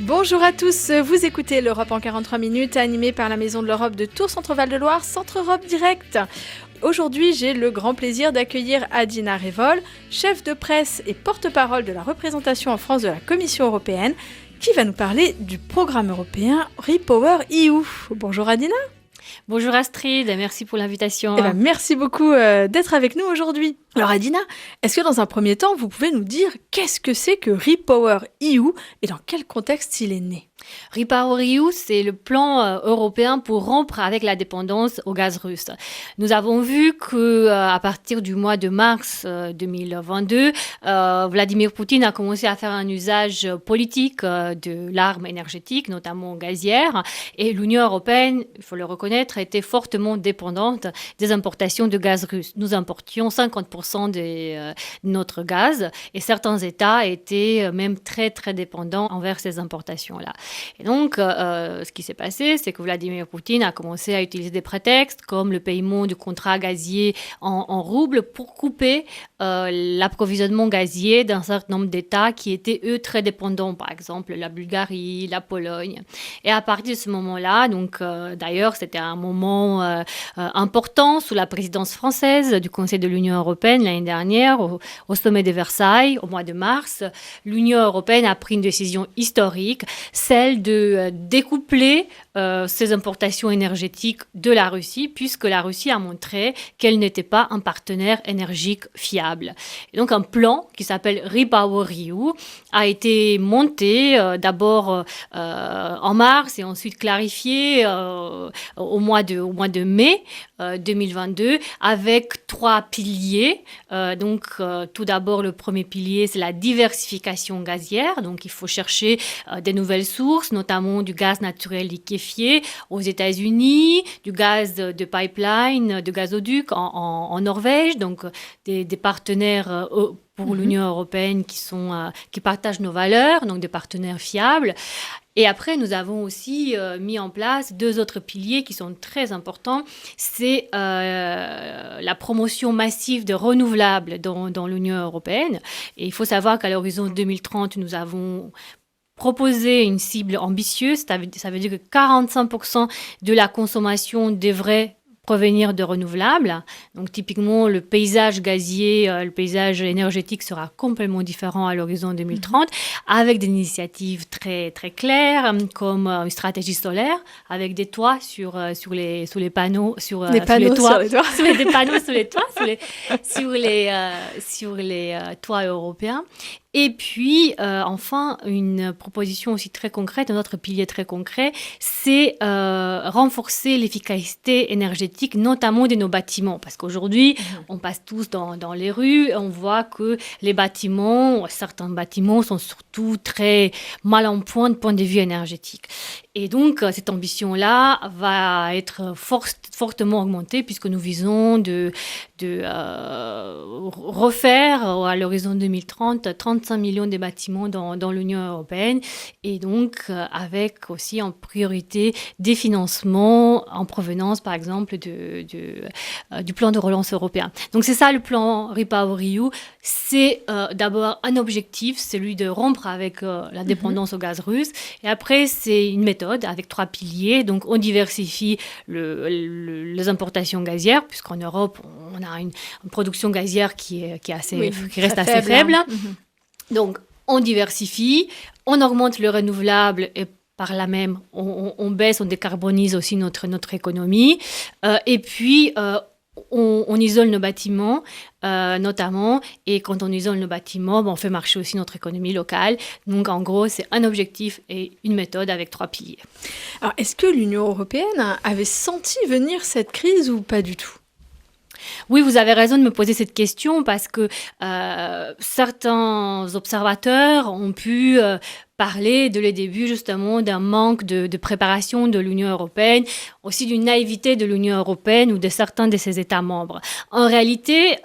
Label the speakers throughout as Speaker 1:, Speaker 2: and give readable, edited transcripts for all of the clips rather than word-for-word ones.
Speaker 1: Bonjour à tous, vous écoutez l'Europe en 43 minutes, animée par la Maison de l'Europe de Tours Centre-Val de Loire, Centre Europe Direct. Aujourd'hui, j'ai le grand plaisir d'accueillir Adina Revol, chef de presse et porte-parole de la représentation en France de la Commission européenne, qui va nous parler du programme européen Repower EU. Bonjour Adina.
Speaker 2: Bonjour Astrid, merci pour l'invitation.
Speaker 1: Merci beaucoup d'être avec nous aujourd'hui. Alors Adina, est-ce que dans un premier temps, vous pouvez nous dire qu'est-ce que c'est que Repower EU et dans quel contexte il est né ?
Speaker 2: Repower EU, c'est le plan européen pour rompre avec la dépendance au gaz russe. Nous avons vu que à partir du mois de mars 2022, Vladimir Poutine a commencé à faire un usage politique de l'arme énergétique, notamment gazière, et l'Union européenne, il faut le reconnaître, était fortement dépendante des importations de gaz russe. Nous importions 50% de notre gaz et certains États étaient même très très dépendants envers ces importations-là. Et donc, ce qui s'est passé, c'est que Vladimir Poutine a commencé à utiliser des prétextes comme le paiement du contrat gazier en roubles pour couper l'approvisionnement gazier d'un certain nombre d'États qui étaient, eux, très dépendants, par exemple la Bulgarie, la Pologne. Et à partir de ce moment-là, donc d'ailleurs, c'était un moment important sous la présidence française du Conseil de l'Union européenne l'année dernière, au sommet de Versailles, au mois de mars, l'Union européenne a pris une décision historique, celle de découpler ces importations énergétiques de la Russie, puisque la Russie a montré qu'elle n'était pas un partenaire énergique fiable. Et donc un plan qui s'appelle Repower EU a été monté d'abord en mars et ensuite clarifié au mois de mai 2022 avec 3 piliers. Tout d'abord, le premier pilier, c'est la diversification gazière. Donc il faut chercher des nouvelles sources, notamment du gaz naturel liquéfié aux États-Unis, du gaz de pipeline, de gazoduc en Norvège, donc des partenaires pour l'Union européenne qui partagent nos valeurs, donc des partenaires fiables. Et après, nous avons aussi mis en place 2 autres piliers qui sont très importants. C'est la promotion massive de renouvelables dans l'Union européenne. Et il faut savoir qu'à l'horizon 2030, nous avons proposer une cible ambitieuse, ça veut dire que 45% de la consommation devrait provenir de renouvelables. Donc typiquement, le paysage gazier, le paysage énergétique sera complètement différent à l'horizon 2030, avec des initiatives très, très claires, comme une stratégie solaire, avec des toits sur les panneaux, des panneaux sur les toits européens. Et puis, enfin, une proposition aussi très concrète, un autre pilier très concret, c'est renforcer l'efficacité énergétique, notamment de nos bâtiments. Parce qu'aujourd'hui, on passe tous dans les rues, on voit que certains bâtiments sont surtout très mal en point de vue énergétique. Et donc, cette ambition-là va être fortement augmentée puisque nous visons de refaire à l'horizon 2030 35 millions de bâtiments dans l'Union européenne et donc avec aussi en priorité des financements en provenance par exemple du plan de relance européen. Donc c'est ça le plan Repower EU, c'est d'abord un objectif, celui de rompre avec la dépendance au gaz russe et après c'est une méthode avec 3 piliers. Donc, on diversifie les importations gazières, puisqu'en Europe, on a une production gazière qui reste assez faible. Donc, on diversifie, on augmente le renouvelable et par là même, on baisse, on décarbonise aussi notre économie. Et puis, on isole nos bâtiments, notamment, et quand on isole nos bâtiments, on fait marcher aussi notre économie locale. Donc, en gros, c'est un objectif et une méthode avec 3 piliers.
Speaker 1: Alors, est-ce que l'Union européenne avait senti venir cette crise ou pas du tout ?
Speaker 2: Oui, vous avez raison de me poser cette question parce que certains observateurs ont pu parler dès le début justement d'un manque de préparation de l'Union européenne, aussi d'une naïveté de l'Union européenne ou de certains de ses États membres. En réalité,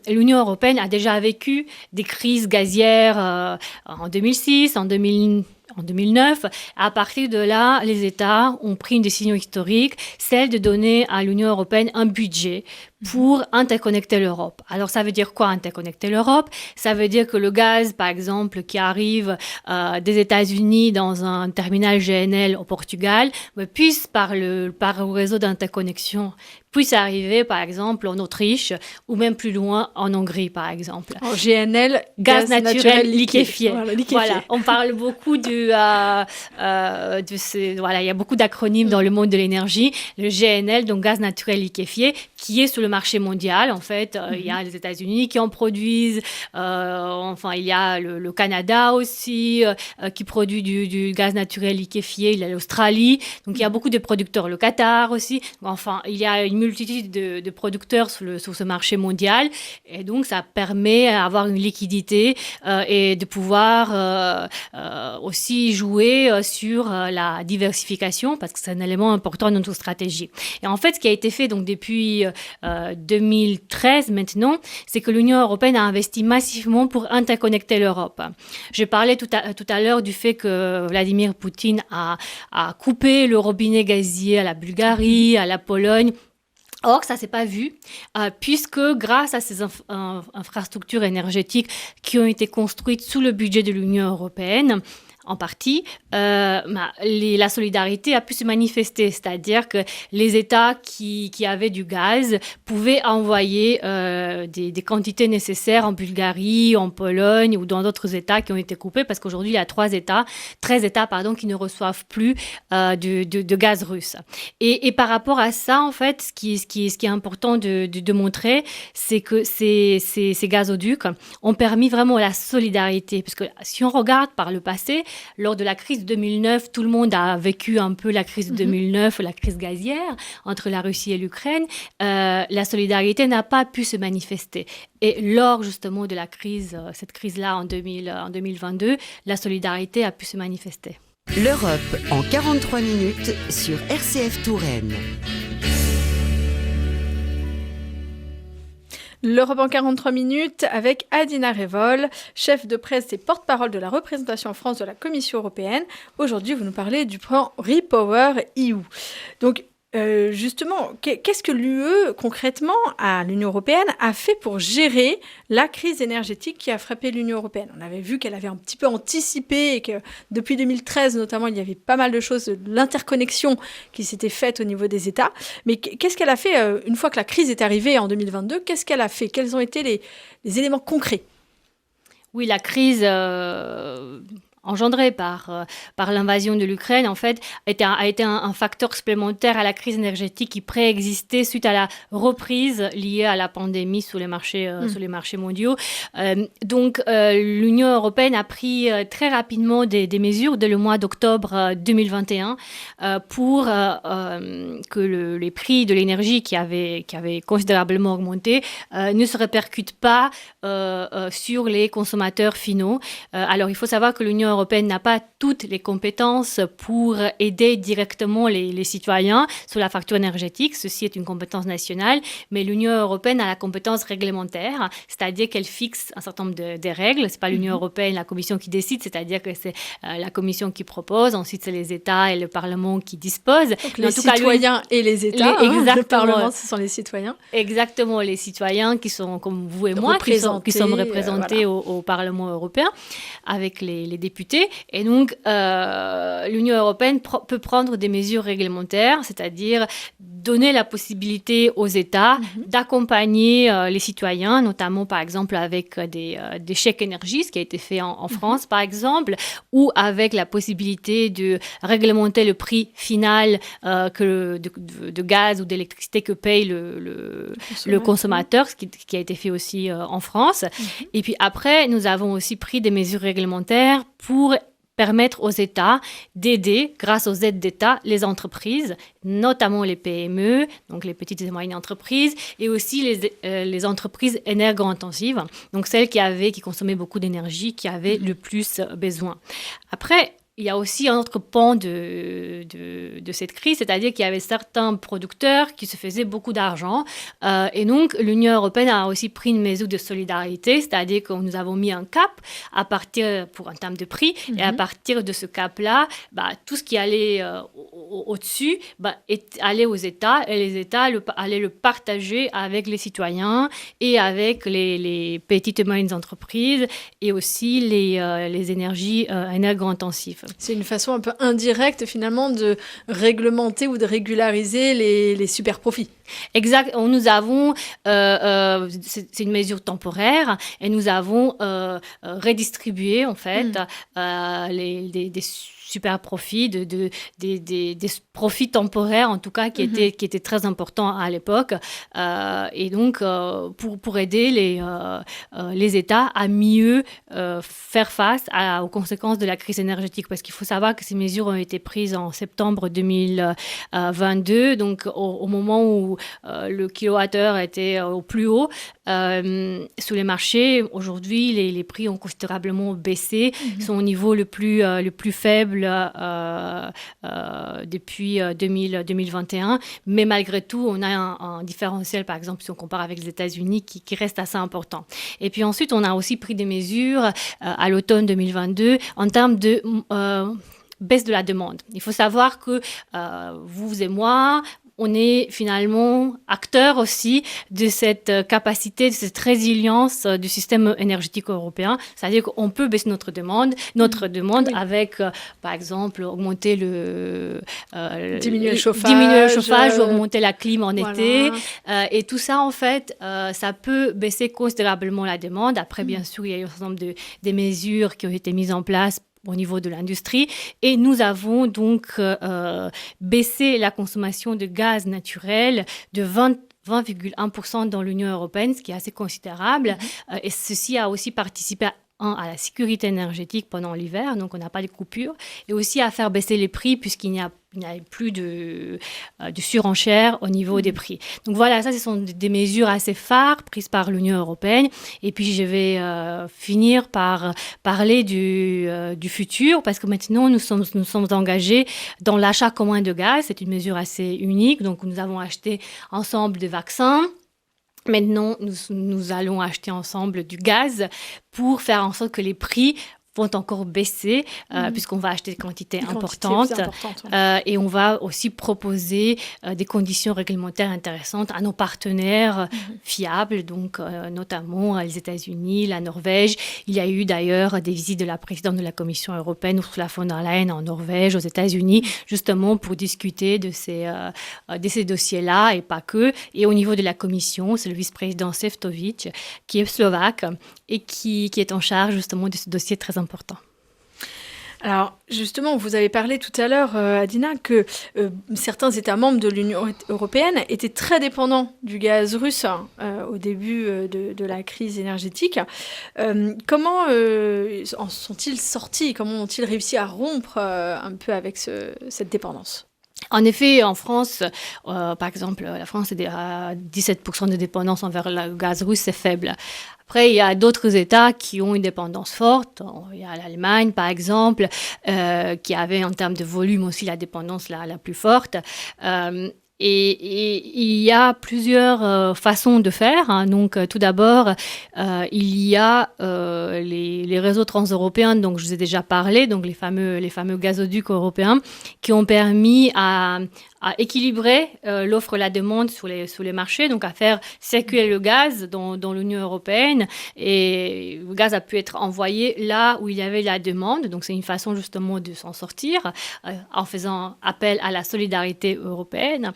Speaker 2: l'Union européenne a déjà vécu des crises gazières en 2006, en en 2009. À partir de là, les États ont pris une décision historique, celle de donner à l'Union européenne un budget pour interconnecter l'Europe. Alors, ça veut dire quoi, interconnecter l'Europe? Ça veut dire que le gaz, par exemple, qui arrive des États-Unis dans un terminal GNL au Portugal, puisse, par le réseau d'interconnexion, puisse arriver, par exemple, en Autriche ou même plus loin, en Hongrie, par exemple.
Speaker 1: En GNL,
Speaker 2: gaz naturel liquéfié.
Speaker 1: Voilà,
Speaker 2: on parle beaucoup il y a beaucoup d'acronymes dans le monde de l'énergie. Le GNL, donc gaz naturel liquéfié, qui est sur le marché mondial. En fait, il y a les États-Unis qui en produisent. Il y a le Canada aussi qui produit du gaz naturel liquéfié. Il y a l'Australie. Donc, il y a beaucoup de producteurs. Le Qatar aussi. Enfin, il y a une multitude de producteurs sur ce marché mondial. Et donc, ça permet d'avoir une liquidité et de pouvoir aussi jouer sur la diversification parce que c'est un élément important de notre stratégie. Et en fait, ce qui a été fait donc, depuis 2013 maintenant, c'est que l'Union européenne a investi massivement pour interconnecter l'Europe. Je parlais tout à l'heure du fait que Vladimir Poutine a coupé le robinet gazier à la Bulgarie, à la Pologne. Or, ça ne s'est pas vu, puisque grâce à ces infrastructures énergétiques qui ont été construites sous le budget de l'Union européenne, en partie, la solidarité a pu se manifester. C'est-à-dire que les États qui avaient du gaz pouvaient envoyer des quantités nécessaires en Bulgarie, en Pologne ou dans d'autres États qui ont été coupés, parce qu'aujourd'hui, il y a 13 États qui ne reçoivent plus de gaz russe. Et par rapport à ça, en fait, ce qui est important de montrer, c'est que ces gazoducs ont permis vraiment la solidarité. Parce que si on regarde par le passé, lors de la crise de 2009, tout le monde a vécu un peu la crise de 2009, la crise gazière entre la Russie et l'Ukraine. La solidarité n'a pas pu se manifester. Et lors justement de la crise, cette crise-là en 2022, la solidarité a pu se manifester.
Speaker 3: L'Europe en 43 minutes sur RCF Touraine.
Speaker 1: L'Europe en 43 minutes avec Adina Révol, chef de presse et porte-parole de la représentation en France de la Commission européenne. Aujourd'hui, vous nous parlez du plan REPowerEU. Donc, justement, qu'est-ce que l'UE, concrètement, l'Union européenne, a fait pour gérer la crise énergétique qui a frappé l'Union européenne? On avait vu qu'elle avait un petit peu anticipé et que depuis 2013, notamment, il y avait pas mal de choses, de l'interconnexion qui s'était faite au niveau des États. Mais qu'est-ce qu'elle a fait une fois que la crise est arrivée en 2022? Qu'est-ce qu'elle a fait? Quels ont été les éléments concrets?
Speaker 2: Oui, la crise engendrée par l'invasion de l'Ukraine, en fait, a été un facteur supplémentaire à la crise énergétique qui préexistait suite à la reprise liée à la pandémie sur les marchés mondiaux. Donc, l'Union européenne a pris très rapidement des mesures dès le mois d'octobre 2021 pour que les prix de l'énergie qui avaient considérablement augmenté ne se répercutent pas sur les consommateurs finaux. Alors, il faut savoir que l'Union européenne n'a pas toutes les compétences pour aider directement les citoyens sur la facture énergétique. Ceci est une compétence nationale, mais l'Union européenne a la compétence réglementaire, c'est-à-dire qu'elle fixe un certain nombre de règles. Ce n'est pas l'Union européenne, la Commission qui décide, c'est-à-dire que c'est la Commission qui propose, ensuite c'est les États et le Parlement qui disposent.
Speaker 1: Donc les citoyens et les États, le Parlement, ce sont les citoyens.
Speaker 2: Exactement, les citoyens qui sont comme vous et moi, qui sommes représentés au Parlement européen avec les députés. Et donc, l'Union européenne peut prendre des mesures réglementaires, c'est-à-dire donner la possibilité aux États d'accompagner les citoyens, notamment par exemple avec des chèques énergie, ce qui a été fait en France par exemple, ou avec la possibilité de réglementer le prix final de gaz ou d'électricité que paye le consommateur, ce qui a été fait aussi en France. Et puis après, nous avons aussi pris des mesures réglementaires pour permettre aux États d'aider, grâce aux aides d'État, les entreprises, notamment les PME, donc les petites et moyennes entreprises, et aussi les entreprises énergo-intensives, donc celles qui consommaient beaucoup d'énergie, qui avaient le plus besoin. Après, il y a aussi un autre pan de cette crise, c'est-à-dire qu'il y avait certains producteurs qui se faisaient beaucoup d'argent. Et donc, l'Union européenne a aussi pris une mesure de solidarité, c'est-à-dire que nous avons mis un cap en termes de prix. Et à partir de ce cap-là, tout ce qui allait au-dessus allait aux États, et les États allaient le partager avec les citoyens et avec les petites et moyennes entreprises et aussi les énergies énergo-intensives.
Speaker 1: C'est une façon un peu indirecte finalement de réglementer ou de régulariser les super profits.
Speaker 2: Exact. Nous avons, c'est une mesure temporaire, et nous avons redistribué en fait des super profits, des profits temporaires en tout cas qui étaient très importants à l'époque, et donc pour aider les États à mieux faire face aux conséquences de la crise énergétique, parce qu'il faut savoir que ces mesures ont été prises en septembre 2022, donc au moment où le kilowattheure était au plus haut sur les marchés. Aujourd'hui, les prix ont considérablement baissé, sont au niveau le plus faible depuis 2021, mais malgré tout, on a un différentiel, par exemple, si on compare avec les États-Unis, qui reste assez important. Et puis ensuite, on a aussi pris des mesures à l'automne 2022 en termes de baisse de la demande. Il faut savoir que vous et moi, on est finalement acteurs aussi de cette capacité, de cette résilience du système énergétique européen. C'est-à-dire qu'on peut baisser notre demande avec, par exemple, augmenter
Speaker 1: diminuer le chauffage
Speaker 2: ou augmenter la clim en été. Et tout ça, en fait, ça peut baisser considérablement la demande. Après, bien sûr, il y a eu un certain nombre des mesures qui ont été mises en place au niveau de l'industrie, et nous avons donc baissé la consommation de gaz naturel de 20,1% dans l'Union européenne, ce qui est assez considérable. Et ceci a aussi participé à la sécurité énergétique pendant l'hiver, donc on n'a pas de coupures, et aussi à faire baisser les prix puisqu'il n'y a plus de surenchère au niveau des prix. Donc voilà, ça, ce sont des mesures assez phares prises par l'Union européenne. Et puis je vais finir par parler du futur, parce que maintenant nous sommes engagés dans l'achat commun de gaz. C'est une mesure assez unique. Donc nous avons acheté ensemble des vaccins. Maintenant, nous allons acheter ensemble du gaz pour faire en sorte que les prix vont encore baisser, puisqu'on va acheter des quantités importantes. Et on va aussi proposer des conditions réglementaires intéressantes à nos partenaires fiables, donc notamment les États-Unis, la Norvège. Il y a eu d'ailleurs des visites de la présidente de la Commission européenne, Ursula von der Leyen, en Norvège, aux États-Unis, justement pour discuter de ces dossiers-là, et pas que. Et au niveau de la Commission, c'est le vice-président Šefčovič, qui est slovaque et qui est en charge justement de ce dossier très important.
Speaker 1: Alors, justement, vous avez parlé tout à l'heure, Adina, que certains États membres de l'Union européenne étaient très dépendants du gaz russe au début de la crise énergétique. Comment en sont-ils sortis? Comment ont-ils réussi à rompre un peu avec cette dépendance?
Speaker 2: En effet, en France, par exemple, la France est à 17% de dépendance envers le gaz russe, c'est faible. Après, il y a d'autres États qui ont une dépendance forte. Il y a l'Allemagne, par exemple, qui avait en termes de volume aussi la dépendance la plus forte. Et il y a plusieurs façons de faire. Donc, tout d'abord, il y a les réseaux transeuropéens, donc je vous ai déjà parlé, donc les fameux gazoducs européens, qui ont permis à équilibrer l'offre et la demande sur les marchés, donc à faire circuler le gaz dans l'Union européenne. Et le gaz a pu être envoyé là où il y avait la demande. Donc, c'est une façon justement de s'en sortir en faisant appel à la solidarité européenne.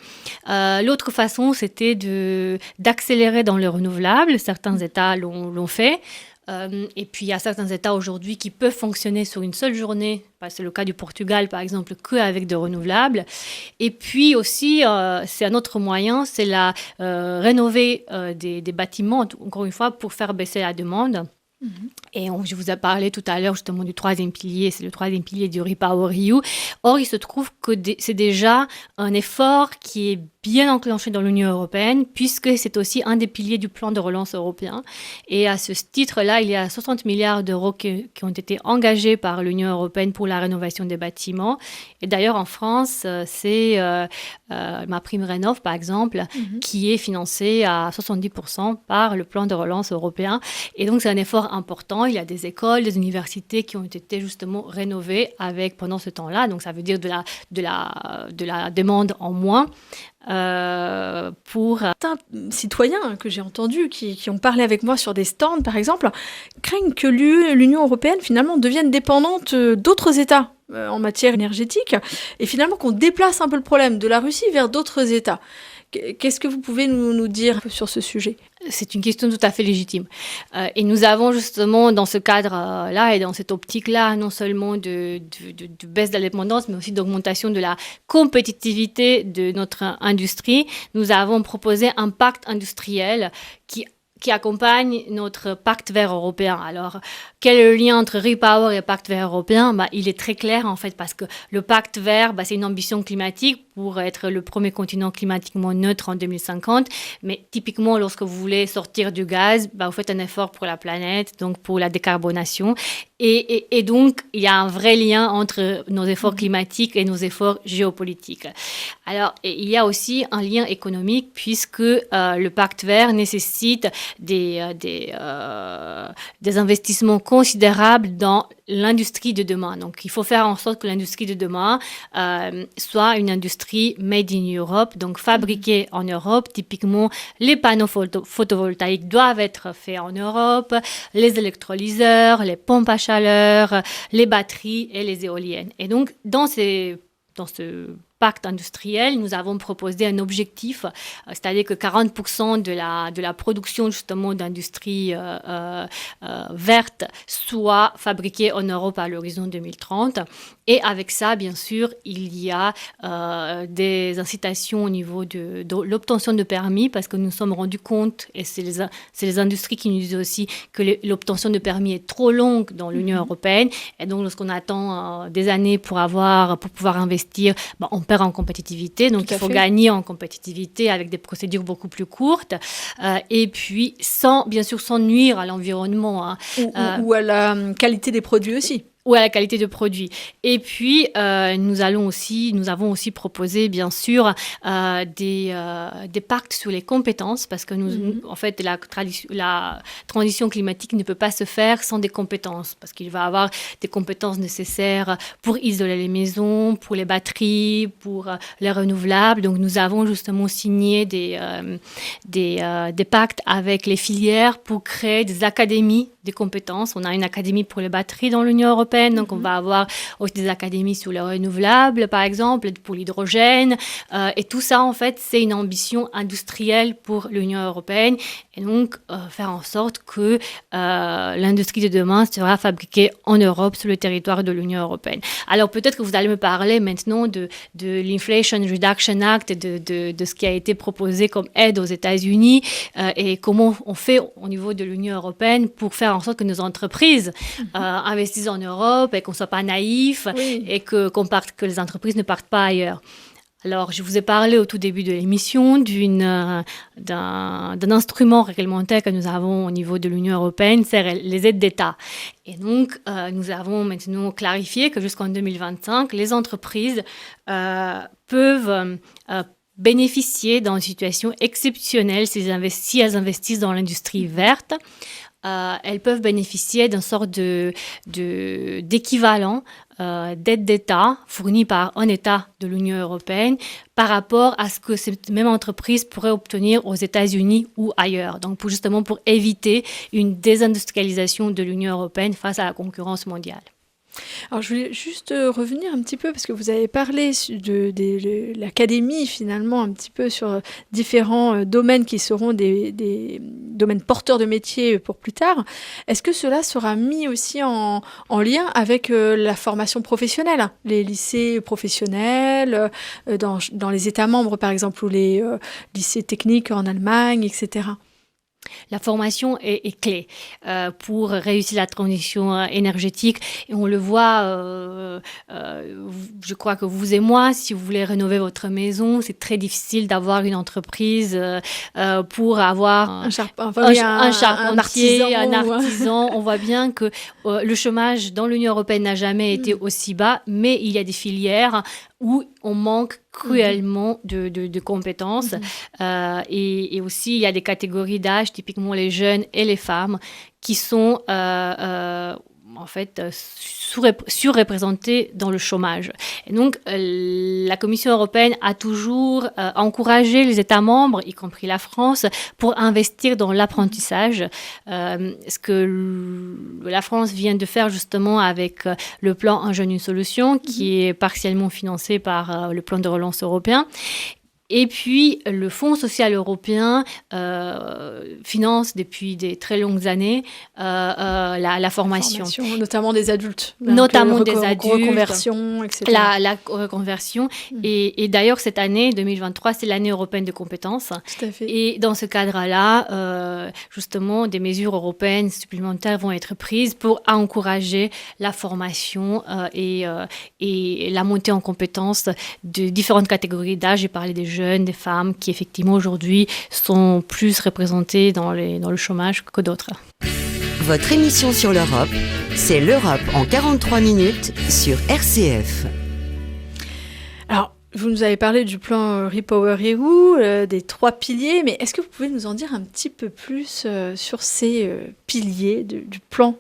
Speaker 2: L'autre façon, c'était d'accélérer dans les renouvelables. Certains États l'ont fait. Et puis, il y a certains États aujourd'hui qui peuvent fonctionner sur une seule journée. C'est le cas du Portugal, par exemple, qu'avec de renouvelables. Et puis aussi, c'est un autre moyen, c'est rénover des bâtiments, encore une fois, pour faire baisser la demande. Et je vous ai parlé tout à l'heure justement du troisième pilier, c'est le troisième pilier du REPowerEU. Or, il se trouve que c'est déjà un effort qui est bien enclenché dans l'Union européenne, puisque c'est aussi un des piliers du plan de relance européen. Et à ce titre-là, il y a 60 milliards d'euros qui ont été engagés par l'Union européenne pour la rénovation des bâtiments. Et d'ailleurs, en France, c'est MaPrimeRénov', par exemple, qui est financée à 70% par le plan de relance européen. Et donc, c'est un effort important. Il y a des écoles, des universités qui ont été justement rénovées pendant ce temps-là. Donc, ça veut dire de la demande en moins. Pour
Speaker 1: certains citoyens que j'ai entendus qui ont parlé avec moi sur des stands par exemple craignent que l'Union européenne finalement devienne dépendante d'autres États en matière énergétique et finalement qu'on déplace un peu le problème de la Russie vers d'autres États. Qu'est-ce que vous pouvez nous dire sur ce sujet ?
Speaker 2: C'est une question tout à fait légitime. Et nous avons justement dans ce cadre-là et dans cette optique-là, non seulement de baisse de la dépendance, mais aussi d'augmentation de la compétitivité de notre industrie. Nous avons proposé un pacte industriel qui accompagne notre pacte vert européen. Alors, quel est le lien entre REPower et pacte vert européen ? Il est très clair, en fait, parce que le pacte vert, c'est une ambition climatique pour être le premier continent climatiquement neutre en 2050. Mais typiquement, lorsque vous voulez sortir du gaz, vous faites un effort pour la planète, donc pour la décarbonation. Et donc, il y a un vrai lien entre nos efforts climatiques et nos efforts géopolitiques. Alors, il y a aussi un lien économique puisque le pacte vert nécessite des investissements considérables dans l'industrie de demain. Donc, il faut faire en sorte que l'industrie de demain soit une industrie made in Europe, donc fabriquée en Europe. Typiquement, les panneaux photovoltaïques doivent être faits en Europe, les électrolyseurs, les pompes à chaleur, les batteries et les éoliennes. Et donc, dans ce pacte industriel, nous avons proposé un objectif, c'est-à-dire que 40% de la production justement d'industrie verte soit fabriquée en Europe à l'horizon 2030. Et avec ça, bien sûr, il y a des incitations au niveau de l'obtention de permis, parce que nous nous sommes rendus compte, et c'est les industries qui nous disent aussi que l'obtention de permis est trop longue dans l'Union européenne. Et donc, lorsqu'on attend des années pour pouvoir investir, on perd en compétitivité. Donc, il faut gagner en compétitivité avec des procédures beaucoup plus courtes. Et puis, bien sûr, sans nuire à l'environnement.
Speaker 1: Ou à la qualité des produits aussi.
Speaker 2: Ou à la qualité de produit. Et puis, nous avons aussi proposé, bien sûr, des pactes sur les compétences, parce que en fait, la transition climatique ne peut pas se faire sans des compétences, parce qu'il va y avoir des compétences nécessaires pour isoler les maisons, pour les batteries, pour les renouvelables. Donc, nous avons justement signé des pactes avec les filières pour créer des académies des compétences. On a une académie pour les batteries dans l'Union européenne, donc on va avoir aussi des académies sur les renouvelables, par exemple, pour l'hydrogène. Et tout ça, en fait, c'est une ambition industrielle pour l'Union européenne. Et donc, faire en sorte que l'industrie de demain sera fabriquée en Europe, sur le territoire de l'Union européenne. Alors, peut-être que vous allez me parler maintenant de l'Inflation Reduction Act et de ce qui a été proposé comme aide aux États-Unis et comment on fait au niveau de l'Union européenne pour faire en sorte que nos entreprises investissent en Europe et qu'on ne soit pas naïf et que les entreprises ne partent pas ailleurs. Alors, je vous ai parlé au tout début de l'émission d'un instrument réglementaire que nous avons au niveau de l'Union européenne, c'est les aides d'État. Et donc, nous avons maintenant clarifié que jusqu'en 2025, les entreprises peuvent bénéficier dans une situation exceptionnelle si elles investissent dans l'industrie verte. Elles peuvent bénéficier d'une sorte d'équivalent d'aide d'État fournie par un État de l'Union européenne par rapport à ce que cette même entreprise pourrait obtenir aux États-Unis ou ailleurs. Donc, justement pour éviter une désindustrialisation de l'Union européenne face à la concurrence mondiale.
Speaker 1: Alors, je voulais juste revenir un petit peu, parce que vous avez parlé de l'académie, finalement, un petit peu sur différents domaines qui seront des domaines porteurs de métiers pour plus tard. Est-ce que cela sera mis aussi en lien avec la formation professionnelle, les lycées professionnels, dans les États membres, par exemple, ou les lycées techniques en Allemagne, etc.
Speaker 2: La formation est clé pour réussir la transition énergétique. Et on le voit, je crois que vous et moi, si vous voulez rénover votre maison, c'est très difficile d'avoir une entreprise pour avoir un charpentier, un artisan. On voit bien que le chômage dans l'Union européenne n'a jamais été aussi bas, mais il y a des filières où on manque cruellement de compétences. Et aussi, il y a des catégories d'âge, typiquement les jeunes et les femmes, qui sont en fait surreprésentées dans le chômage. Et donc, la Commission européenne a toujours encouragé les États membres, y compris la France, pour investir dans l'apprentissage. Ce que la France vient de faire justement avec le plan Un jeune, une solution, qui est partiellement financé par le plan de relance européen. Et puis, le Fonds social européen finance depuis des très longues années la formation.
Speaker 1: Notamment des adultes.
Speaker 2: Notamment des adultes.
Speaker 1: Reconversion, etc.
Speaker 2: La reconversion. Et d'ailleurs, cette année, 2023, c'est l'année européenne de compétences.
Speaker 1: Tout à fait.
Speaker 2: Et dans ce cadre-là, justement, des mesures européennes supplémentaires vont être prises pour encourager la formation et la montée en compétences de différentes catégories d'âge. J'ai parlé des jeunes, des femmes qui effectivement aujourd'hui sont plus représentées dans le chômage que d'autres.
Speaker 3: Votre émission sur l'Europe, c'est l'Europe en 43 minutes sur RCF.
Speaker 1: Alors, vous nous avez parlé du plan REPowerEU, des 3 piliers, mais est-ce que vous pouvez nous en dire un petit peu plus sur ces piliers du plan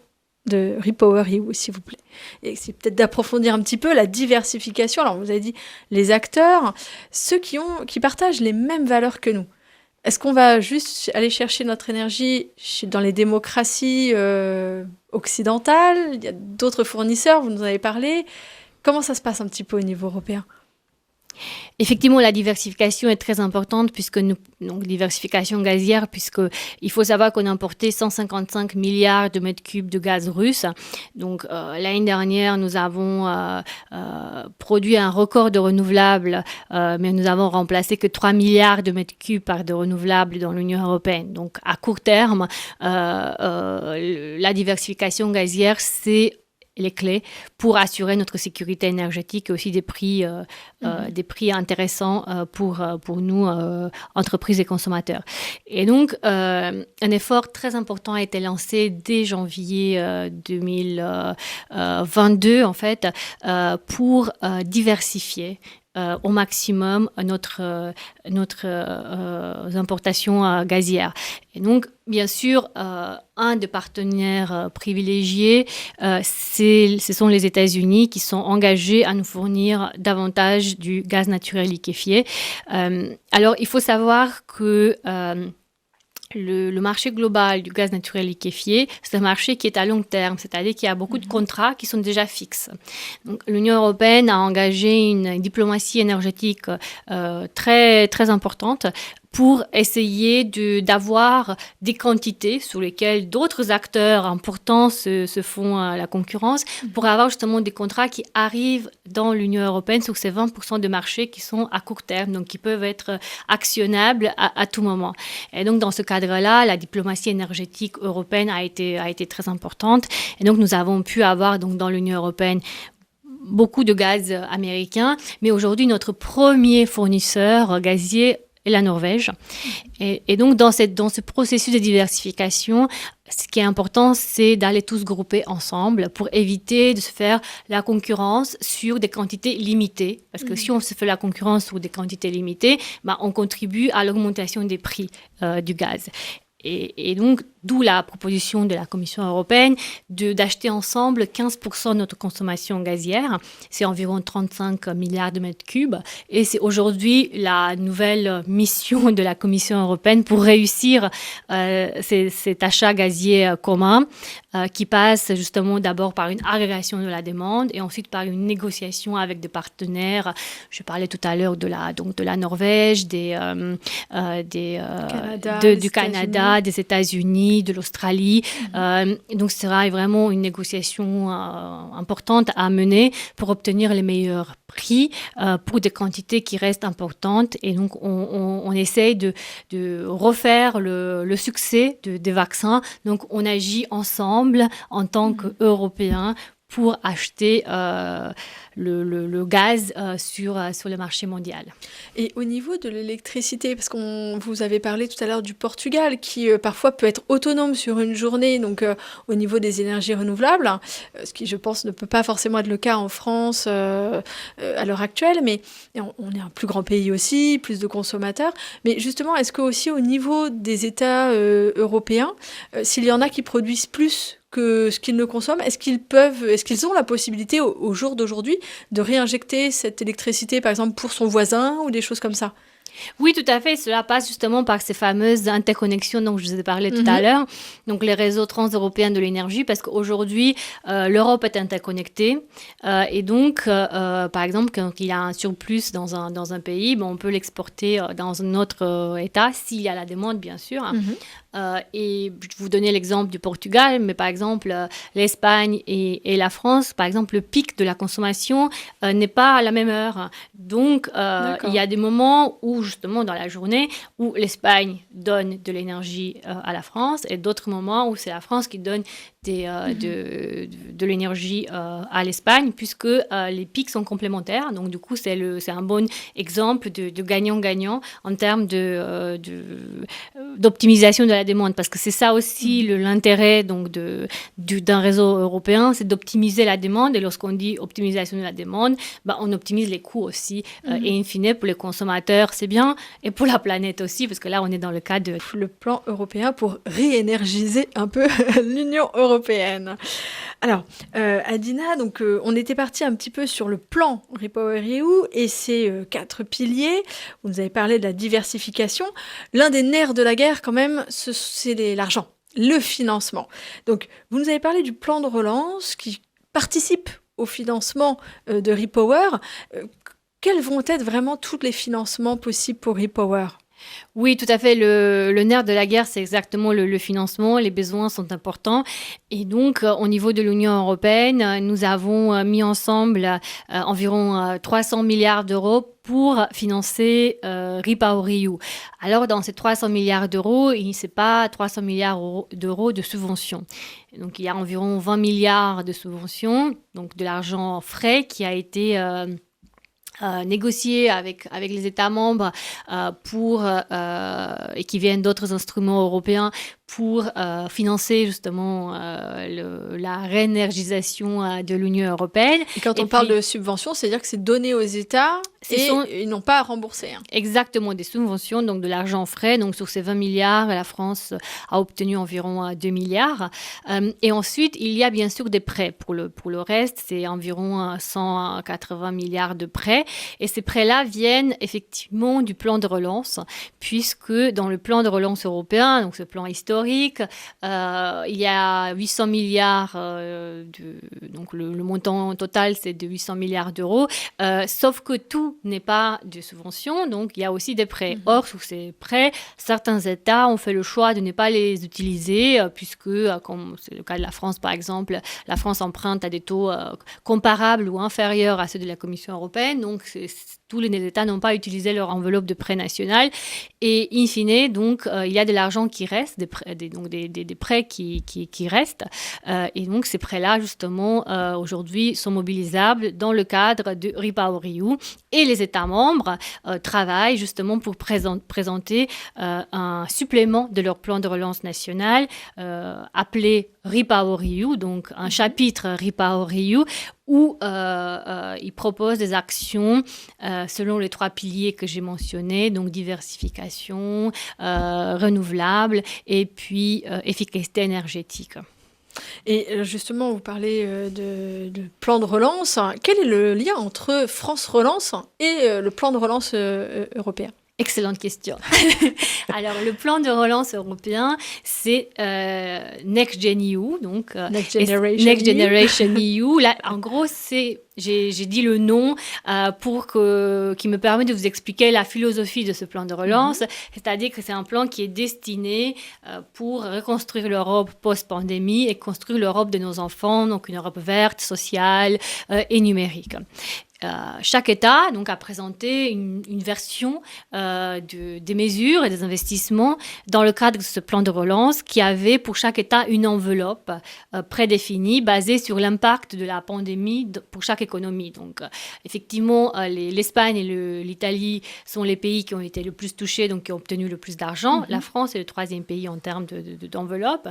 Speaker 1: de REPowerEU, s'il vous plaît. Et c'est peut-être d'approfondir un petit peu la diversification. Alors, vous avez dit les acteurs, ceux qui partagent les mêmes valeurs que nous. Est-ce qu'on va juste aller chercher notre énergie dans les démocraties occidentales ? Il y a d'autres fournisseurs, vous nous en avez parlé. Comment ça se passe un petit peu au niveau européen ?
Speaker 2: Effectivement, la diversification est très importante, donc diversification gazière, puisqu'il faut savoir qu'on a importé 155 milliards de mètres cubes de gaz russe. Donc, l'année dernière, nous avons produit un record de renouvelables, mais nous avons remplacé que 3 milliards de mètres cubes par de renouvelables dans l'Union européenne. Donc, à court terme, la diversification gazière, c'est les clés pour assurer notre sécurité énergétique et aussi des prix intéressants pour nous, entreprises et consommateurs. Et donc, un effort très important a été lancé dès janvier 2022, en fait, pour diversifier au maximum notre importation gazière. Et donc, bien sûr, un des partenaires privilégiés, ce sont les États-Unis qui sont engagés à nous fournir davantage du gaz naturel liquéfié. Alors, il faut savoir que le marché global du gaz naturel liquéfié, c'est un marché qui est à long terme, c'est-à-dire qu'il y a beaucoup de contrats qui sont déjà fixes. Donc, l'Union européenne a engagé une diplomatie énergétique très, très importante pour essayer d'avoir des quantités sur lesquelles d'autres acteurs importants se font la concurrence, pour avoir justement des contrats qui arrivent dans l'Union européenne sur ces 20% de marchés qui sont à court terme, donc qui peuvent être actionnables à tout moment. Et donc, dans ce cadre-là, la diplomatie énergétique européenne a été très importante. Et donc, nous avons pu avoir donc, dans l'Union européenne beaucoup de gaz américain, mais aujourd'hui, notre premier fournisseur gazier est la Norvège. Et donc, dans ce processus de diversification, ce qui est important, c'est d'aller tous grouper ensemble pour éviter de se faire la concurrence sur des quantités limitées. Parce que si on se fait la concurrence sur des quantités limitées, on contribue à l'augmentation des prix du gaz. Et donc, d'où la proposition de la Commission européenne d'acheter ensemble 15% de notre consommation gazière. C'est environ 35 milliards de mètres cubes. Et c'est aujourd'hui la nouvelle mission de la Commission européenne pour réussir cet achat gazier commun qui passe justement d'abord par une agrégation de la demande et ensuite par une négociation avec des partenaires. Je parlais tout à l'heure de la Norvège, du Canada, Canada, des États-Unis, de l'Australie. Donc, ce sera vraiment une négociation importante à mener pour obtenir les meilleurs prix pour des quantités qui restent importantes. Et donc, on essaye de refaire le succès des vaccins. Donc, on agit ensemble en tant qu'Européens pour acheter le gaz sur le marché mondial.
Speaker 1: Et au niveau de l'électricité, parce qu'on vous avez parlé tout à l'heure du Portugal, qui parfois peut être autonome sur une journée, donc au niveau des énergies renouvelables, ce qui, je pense, ne peut pas forcément être le cas en France à l'heure actuelle, mais on est un plus grand pays aussi, plus de consommateurs. Mais justement, est-ce que aussi au niveau des États européens, s'il y en a qui produisent plus que ce qu'ils ne consomment, est-ce qu'ils ont la possibilité au jour d'aujourd'hui de réinjecter cette électricité, par exemple, pour son voisin ou des choses comme ça?
Speaker 2: Oui, tout à fait. Cela passe justement par ces fameuses interconnexions dont je vous ai parlé tout à l'heure. Donc, les réseaux transeuropéens de l'énergie, parce qu'aujourd'hui, l'Europe est interconnectée. Et donc, par exemple, quand il y a un surplus dans un pays, on peut l'exporter dans un autre État, s'il y a la demande, bien sûr. Et je vais vous donner l'exemple du Portugal, mais par exemple, l'Espagne et la France, par exemple, le pic de la consommation n'est pas à la même heure. Donc, il y a des moments où, justement, dans la journée, où l'Espagne donne de l'énergie à la France et d'autres moments où c'est la France qui donne de l'énergie à l'Espagne, puisque les pics sont complémentaires. Donc, du coup, c'est un bon exemple de gagnant-gagnant en termes d'optimisation de la demande, parce que c'est ça aussi l'intérêt d'un réseau européen, c'est d'optimiser la demande. Et lorsqu'on dit optimisation de la demande, on optimise les coûts aussi. Et in fine, pour les consommateurs, c'est bien, et pour la planète aussi, parce que là, on est dans le cadre de
Speaker 1: le plan européen pour réénergiser un peu l'Union européenne. Alors, Adina, donc, on était parti un petit peu sur le plan REPowerEU et ses 4 piliers. Vous nous avez parlé de la diversification. L'un des nerfs de la guerre, quand même, c'est l'argent, le financement. Donc, vous nous avez parlé du plan de relance qui participe au financement de REPower. Quels vont être vraiment tous les financements possibles pour REPower ?
Speaker 2: Oui, tout à fait. Le nerf de la guerre, c'est exactement le financement. Les besoins sont importants. Et donc, au niveau de l'Union européenne, nous avons mis ensemble environ 300 milliards d'euros pour financer REPowerEU. Alors, dans ces 300 milliards d'euros, ce n'est pas 300 milliards d'euros de subventions. Donc, il y a environ 20 milliards de subventions, donc de l'argent frais qui a été négocier avec les États membres et qui viennent d'autres instruments européens pour financer justement la réénergisation de l'Union européenne.
Speaker 1: Et quand on parle de subventions, c'est-à-dire que c'est donné aux États et ils n'ont pas à rembourser.
Speaker 2: Exactement, des subventions, donc de l'argent frais. Donc sur ces 20 milliards, la France a obtenu environ 2 milliards. Et ensuite, il y a bien sûr des prêts. Pour le reste, c'est environ 180 milliards de prêts. Et ces prêts-là viennent effectivement du plan de relance, puisque dans le plan de relance européen, donc ce plan historique, il y a 800 milliards, donc le montant total c'est de 800 milliards d'euros, sauf que tout n'est pas de subventions, donc il y a aussi des prêts. Or, sous ces prêts, certains États ont fait le choix de ne pas les utiliser, puisque, comme c'est le cas de la France par exemple, la France emprunte à des taux comparables ou inférieurs à ceux de la Commission européenne, donc tous les États n'ont pas utilisé leur enveloppe de prêts nationaux. Et in fine, donc, il y a de l'argent qui reste, des prêts qui restent. Et donc, ces prêts-là, justement, aujourd'hui, sont mobilisables dans le cadre de REPowerEU. Et les États membres travaillent justement pour présenter un supplément de leur plan de relance national appelé REPowerEU, donc un chapitre REPowerEU où ils proposent des actions selon les 3 piliers que j'ai mentionnés, donc diversification, renouvelable et puis efficacité énergétique.
Speaker 1: Et justement, vous parlez de plan de relance. Quel est le lien entre France Relance et le plan de relance européen ?
Speaker 2: Excellente question. Alors, le plan de relance européen, c'est Next Gen EU, donc
Speaker 1: Next Generation
Speaker 2: EU. Là, en gros, j'ai dit le nom qui me permet de vous expliquer la philosophie de ce plan de relance. C'est-à-dire que c'est un plan qui est destiné pour reconstruire l'Europe post-pandémie et construire l'Europe de nos enfants, donc une Europe verte, sociale et numérique. Chaque État donc, a présenté une version des mesures et des investissements dans le cadre de ce plan de relance qui avait pour chaque État une enveloppe prédéfinie basée sur l'impact de la pandémie pour chaque économie. Donc, effectivement, l'Espagne et l'Italie sont les pays qui ont été le plus touchés, donc qui ont obtenu le plus d'argent. La France est le 3e pays en termes d'enveloppe.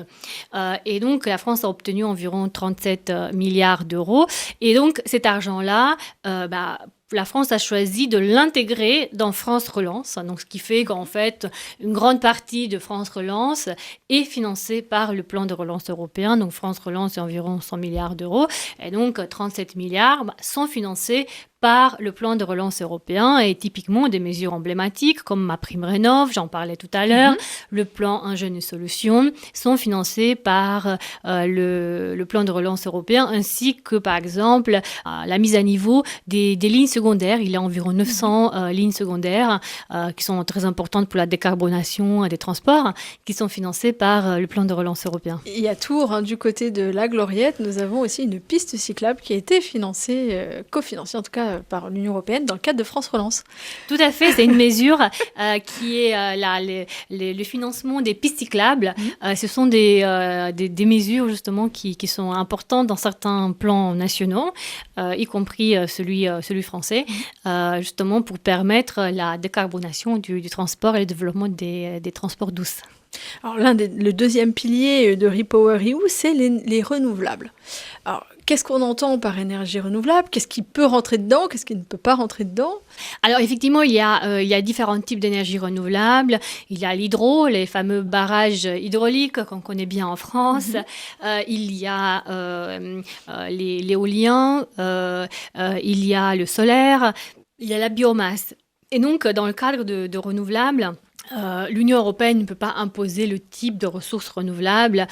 Speaker 2: Et donc, la France a obtenu environ 37 milliards d'euros. Et donc, cet argent-là, la France a choisi de l'intégrer dans France Relance. Donc, ce qui fait qu'en fait, une grande partie de France Relance est financée par le plan de relance européen. Donc, France Relance, c'est environ 100 milliards d'euros. Et donc, 37 milliards sont financés par le plan de relance européen et typiquement des mesures emblématiques comme MaPrimeRénov', j'en parlais tout à l'heure, le plan Un jeune, une solution, sont financés par le plan de relance européen ainsi que par exemple la mise à niveau des lignes secondaires. Il y a environ 900 lignes secondaires qui sont très importantes pour la décarbonation des transports qui sont financées par le plan de relance européen.
Speaker 1: Et à Tours, du côté de la Gloriette, nous avons aussi une piste cyclable qui a été financée, cofinancée en tout cas par l'Union européenne dans le cadre de France Relance.
Speaker 2: Tout à fait, c'est une mesure qui est le financement des pistes cyclables. Ce sont des mesures justement qui sont importantes dans certains plans nationaux, y compris celui français, justement pour permettre la décarbonation du transport et le développement des transports douces.
Speaker 1: Alors le deuxième pilier de REPowerEU, c'est les renouvelables. Alors, qu'est-ce qu'on entend par énergie renouvelable? Qu'est-ce qui peut rentrer dedans? Qu'est-ce qui ne peut pas rentrer dedans?
Speaker 2: Alors, effectivement, il y a différents types d'énergie renouvelable. Il y a l'hydro, les fameux barrages hydrauliques qu'on connaît bien en France. Il y a l'éolien, il y a le solaire, il y a la biomasse. Et donc, dans le cadre de renouvelables, l'Union européenne ne peut pas imposer le type de ressources renouvelables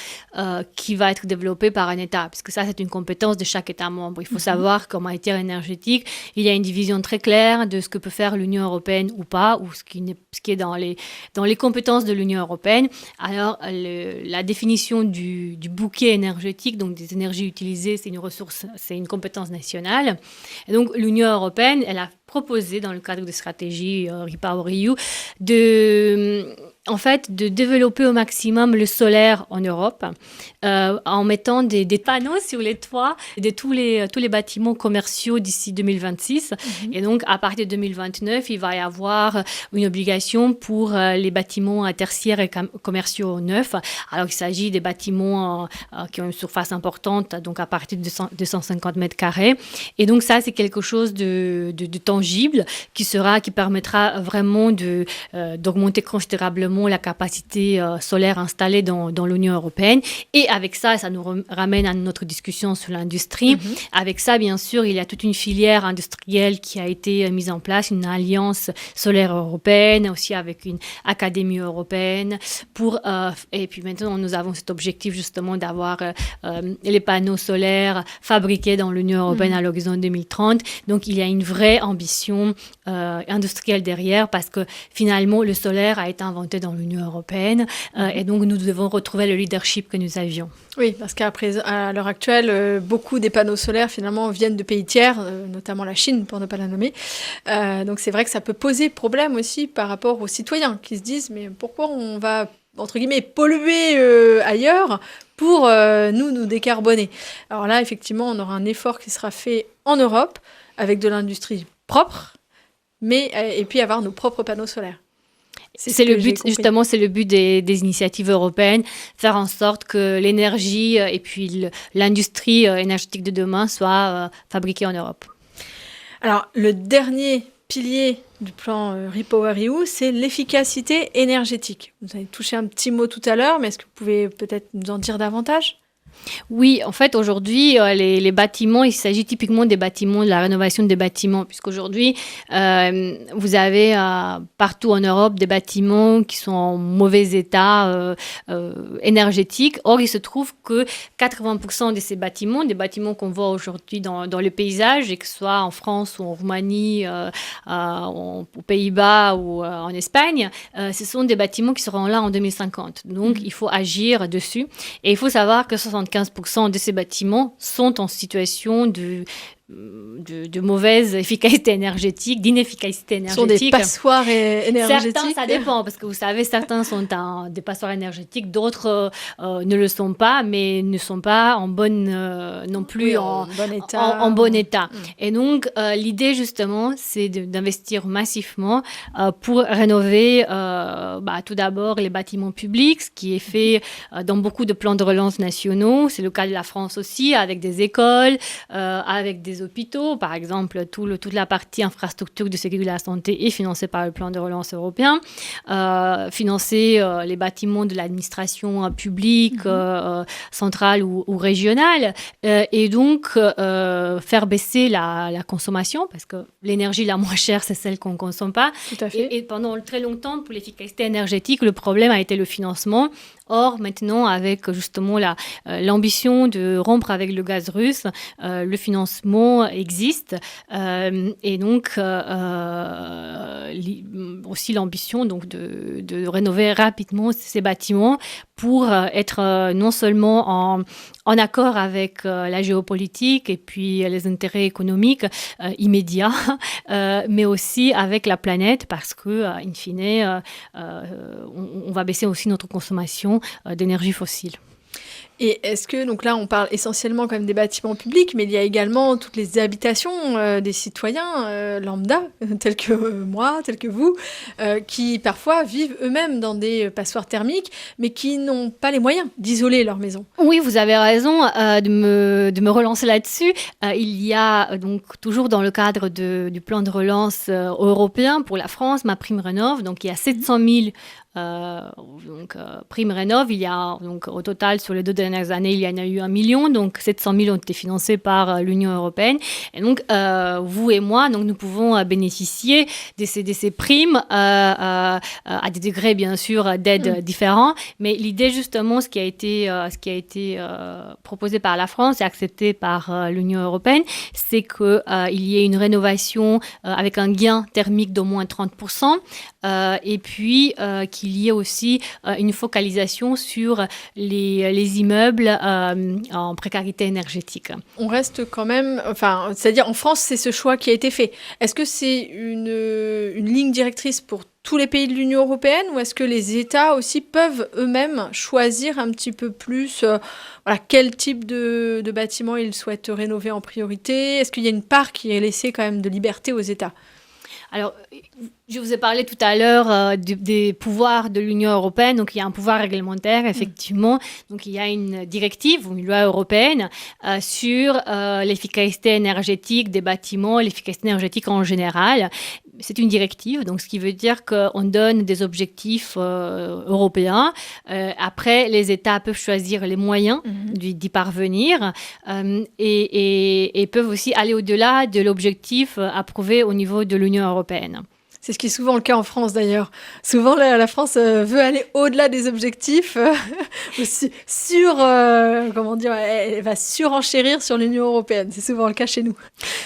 Speaker 2: qui va être développé par un État, puisque ça, c'est une compétence de chaque État membre. Il faut savoir qu'en matière énergétique, il y a une division très claire de ce que peut faire l'Union européenne ou pas, ou ce qui est dans les compétences de l'Union européenne. Alors, la définition du bouquet énergétique, donc des énergies utilisées, c'est une compétence nationale. Et donc, l'Union européenne, elle a proposé dans le cadre de stratégie REPowerEU de développer au maximum le solaire en Europe en mettant des panneaux sur les toits de tous les bâtiments commerciaux d'ici 2026. Et donc, à partir de 2029, il va y avoir une obligation pour les bâtiments tertiaires et commerciaux neufs. Alors, il s'agit des bâtiments qui ont une surface importante, donc à partir de 250 mètres carrés. Et donc, ça, c'est quelque chose de tangible qui permettra vraiment d'augmenter considérablement la capacité solaire installée dans l'Union européenne. Et avec ça nous ramène à notre discussion sur l'industrie. Avec ça, bien sûr, il y a toute une filière industrielle qui a été mise en place, une alliance solaire européenne, aussi avec une académie européenne. Et puis maintenant, nous avons cet objectif justement d'avoir les panneaux solaires fabriqués dans l'Union européenne à l'horizon 2030. Donc, il y a une vraie ambition industrielle derrière parce que finalement, le solaire a été inventé dans l'Union européenne et donc nous devons retrouver le leadership que nous avions.
Speaker 1: Oui, parce qu'à l'heure actuelle, beaucoup des panneaux solaires finalement viennent de pays tiers, notamment la Chine pour ne pas la nommer. Donc c'est vrai que ça peut poser problème aussi par rapport aux citoyens qui se disent mais pourquoi on va entre guillemets polluer ailleurs pour nous décarboner. Alors là effectivement on aura un effort qui sera fait en Europe avec de l'industrie propre, et puis avoir nos propres panneaux solaires.
Speaker 2: C'est le but, justement, c'est le but des initiatives européennes, faire en sorte que l'énergie et puis l'industrie énergétique de demain soient fabriquées en Europe.
Speaker 1: Alors, le dernier pilier du plan REPowerEU, c'est l'efficacité énergétique. Vous avez touché un petit mot tout à l'heure, mais est-ce que vous pouvez peut-être nous en dire davantage ?
Speaker 2: Oui, en fait, aujourd'hui, les bâtiments, il s'agit typiquement des bâtiments, de la rénovation des bâtiments, puisqu'aujourd'hui, vous avez partout en Europe des bâtiments qui sont en mauvais état énergétique. Or, il se trouve que 80% de ces bâtiments, des bâtiments qu'on voit aujourd'hui dans le paysage, et que ce soit en France ou en Roumanie, aux Pays-Bas ou en Espagne, ce sont des bâtiments qui seront là en 2050. Donc, il faut agir dessus. Et il faut savoir que 75% de ces bâtiments sont en situation de mauvaise efficacité énergétique, d'inefficacité énergétique.
Speaker 1: Ce sont des passoires énergétiques.
Speaker 2: Certains, ça dépend, parce que vous savez, certains sont des passoires énergétiques, d'autres ne le sont pas, mais ne sont pas en bonne, non plus
Speaker 1: oui,
Speaker 2: en
Speaker 1: bon état.
Speaker 2: En bon état. Et donc, l'idée, justement, c'est d'investir massivement pour rénover tout d'abord les bâtiments publics, ce qui est fait dans beaucoup de plans de relance nationaux. C'est le cas de la France aussi, avec des écoles, avec des hôpitaux. Par exemple, toute la partie infrastructure de sécurité de la santé est financée par le plan de relance européen. Financer les bâtiments de l'administration publique, centrale ou régionale. Et donc, faire baisser la consommation, parce que l'énergie la moins chère, c'est celle qu'on ne consomme pas.
Speaker 1: Tout à fait.
Speaker 2: Et pendant très longtemps, pour l'efficacité énergétique, le problème a été le financement. Or, maintenant, avec justement l'ambition de rompre avec le gaz russe, le financement existe. Et donc, aussi l'ambition donc, de rénover rapidement ces bâtiments pour être non seulement en accord avec la géopolitique et puis les intérêts économiques immédiats, mais aussi avec la planète, parce que, in fine, on va baisser aussi notre consommation d'énergie fossile.
Speaker 1: Et est-ce que, donc là, on parle essentiellement quand même des bâtiments publics, mais il y a également toutes les habitations des citoyens lambda, tels que moi, tels que vous, qui parfois vivent eux-mêmes dans des passoires thermiques, mais qui n'ont pas les moyens d'isoler leur maison.
Speaker 2: Oui, vous avez raison de me relancer là-dessus. Il y a donc toujours dans le cadre du plan de relance européen pour la France, MaPrimeRénov', donc il y a 700 000 prime rénov, il y a donc au total sur les 2 dernières années, il y en a eu 1 million, donc 700 000 ont été financés par l'Union européenne. Et donc vous et moi, donc nous pouvons bénéficier de ces primes à des degrés bien sûr d'aide différents. Mais l'idée justement, ce qui a été proposé par la France et accepté par l'Union européenne, c'est que il y ait une rénovation avec un gain thermique d'au moins 30%, et puis qu'il y ait aussi une focalisation sur les immeubles en précarité énergétique.
Speaker 1: On reste quand même, c'est-à-dire en France, c'est ce choix qui a été fait. Est-ce que c'est une ligne directrice pour tous les pays de l'Union européenne, ou est-ce que les États aussi peuvent eux-mêmes choisir un petit peu plus quel type de bâtiment ils souhaitent rénover en priorité? Est-ce qu'il y a une part qui est laissée quand même de liberté aux États?
Speaker 2: Alors, je vous ai parlé tout à l'heure des pouvoirs de l'Union européenne. Donc, il y a un pouvoir réglementaire, effectivement. Donc, il y a une directive, une loi européenne sur l'efficacité énergétique des bâtiments, l'efficacité énergétique en général. C'est une directive, donc ce qui veut dire qu'on donne des objectifs européens. Après, les États peuvent choisir les moyens d'y parvenir et peuvent aussi aller au-delà de l'objectif approuvé au niveau de l'Union européenne.
Speaker 1: C'est ce qui est souvent le cas en France d'ailleurs. Souvent, la France veut aller au-delà des objectifs, elle va surenchérir sur l'Union européenne. C'est souvent le cas chez nous.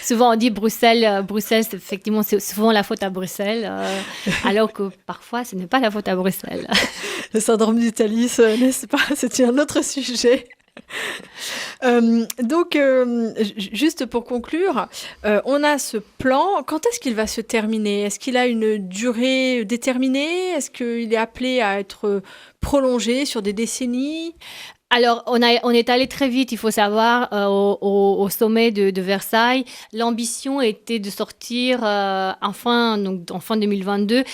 Speaker 2: Souvent, on dit Bruxelles, effectivement, c'est souvent la faute à Bruxelles, alors que parfois, ce n'est pas la faute à Bruxelles.
Speaker 1: Le syndrome du Thalys, n'est-ce pas? C'est un autre sujet. Juste pour conclure, on a ce plan. Quand est-ce qu'il va se terminer? Est-ce qu'il a une durée déterminée? Est-ce qu'il est appelé à être prolongé sur des décennies?
Speaker 2: Alors, on est allé très vite, il faut savoir, au sommet de Versailles. L'ambition était de sortir en fin 2022,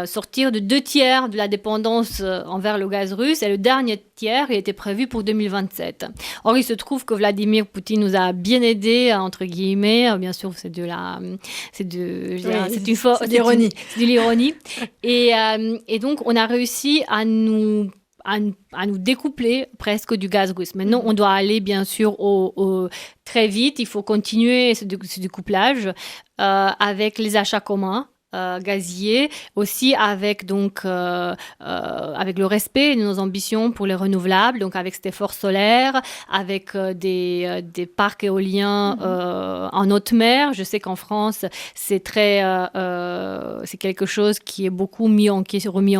Speaker 2: sortir de 2/3 de la dépendance envers le gaz russe, et le dernier tiers il était prévu pour 2027. Or, il se trouve que Vladimir Poutine nous a bien aidés, entre guillemets. Bien sûr, c'est de l'ironie. Et donc, on a réussi à nous à nous découpler presque du gaz russe. Maintenant, on doit aller bien sûr très vite. Il faut continuer ce découplage avec les achats communs. Gaziers, aussi avec avec le respect de nos ambitions pour les renouvelables, donc avec cet effort solaire, avec des parcs éoliens en haute mer. Je sais qu'en France, c'est quelque chose qui est beaucoup remis en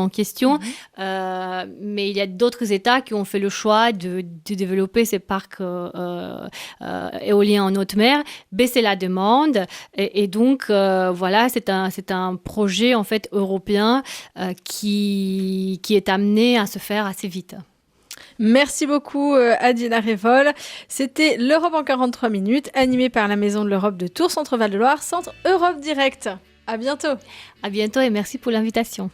Speaker 2: question, mais il y a d'autres États qui ont fait le choix de développer ces parcs éoliens en haute mer, baisser la demande, et donc voilà, c'est un projet en fait européen qui est amené à se faire assez vite.
Speaker 1: Merci beaucoup Adina Révol. C'était l'Europe en 43 minutes, animée par la Maison de l'Europe de Tours, Centre Val de Loire, Centre Europe Direct. À bientôt.
Speaker 2: À bientôt et merci pour l'invitation.